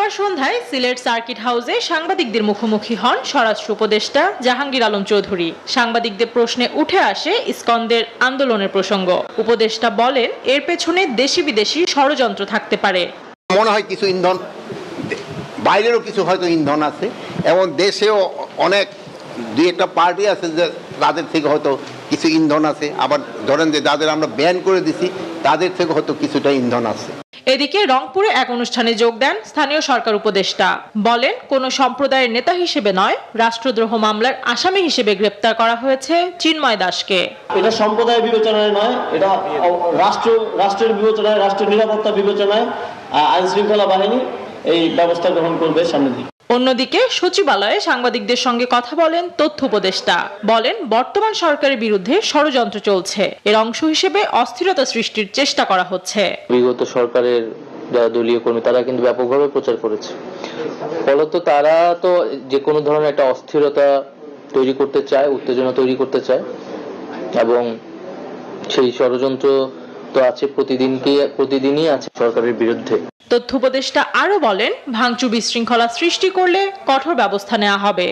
শুক্রবার সন্ধ্যায় সিলেট সার্কিট হাউসে সাংবাদিকদের মুখোমুখি হন স্বরাষ্ট্র উপদেষ্টা জাহাঙ্গীর আলম চৌধুরী। সাংবাদিকদের প্রশ্নে উঠে আসে ইসকন্দের আন্দোলনের প্রসঙ্গ। উপদেষ্টা বলেন, এর পেছনে দেশি বিদেশি ষড়যন্ত্র থাকতে পারে। মনে হয় কিছু ইন্ধন, বাইরেরও কিছু হয়তো ইন্ধন আছে, এবং দেশেও অনেক দুই একটা পার্টি আছে যে তাদের থেকে হয়তো কিছু ইন্ধন আছে। আবার ধরেন যে যাদের আমরা ব্যান করে দিছি তাদের থেকে হয়তো কিছুটা ইন্ধন আছে। এদিকে রংপুরে এক অনুষ্ঠানে যোগ দেন স্থানীয় সরকার উপদেষ্টা। বলেন, কোন সম্প্রদায়ের নেতা হিসেবে নয়, রাষ্ট্রদ্রোহ মামলার আসামি হিসেবে গ্রেপ্তার করা হয়েছে চিন্ময় দাসকে। এটা সম্প্রদায় বিবেচনায় নয়, এটা রাষ্ট্রের বিবেচনায়, রাষ্ট্রের নিরাপত্তা বিবেচনায় আইন শৃঙ্খলা বাহিনী এই ব্যবস্থা গ্রহণ করবে সামনে দিকে। অন্যদিকে সচিবালয়ে সাংবাদিকদের সঙ্গে কথা বলেন তথ্য উপদেষ্টা। বলেন, বর্তমান সরকারের বিরুদ্ধে ষড়যন্ত্র চলছে, এর অংশ হিসেবে অস্থিরতা সৃষ্টির চেষ্টা করা হচ্ছে। বিগত সরকারের যারা দলীয় কর্মী তারা কিন্তু ব্যাপকভাবে প্রচার করেছে, ফলত তারা তো যে কোনো ধরনের একটা অস্থিরতা তৈরি করতে চায়, উত্তেজনা তৈরি করতে চায়, এবং সেই ষড়যন্ত্র তো আছে, প্রতিদিনই আছে সরকারের বিরুদ্ধে। তথ্য উপদেষ্টা আরো বলেন, ভাঙচুর বিশৃঙ্খলা সৃষ্টি করলে কঠোর ব্যবস্থা নেওয়া হবে।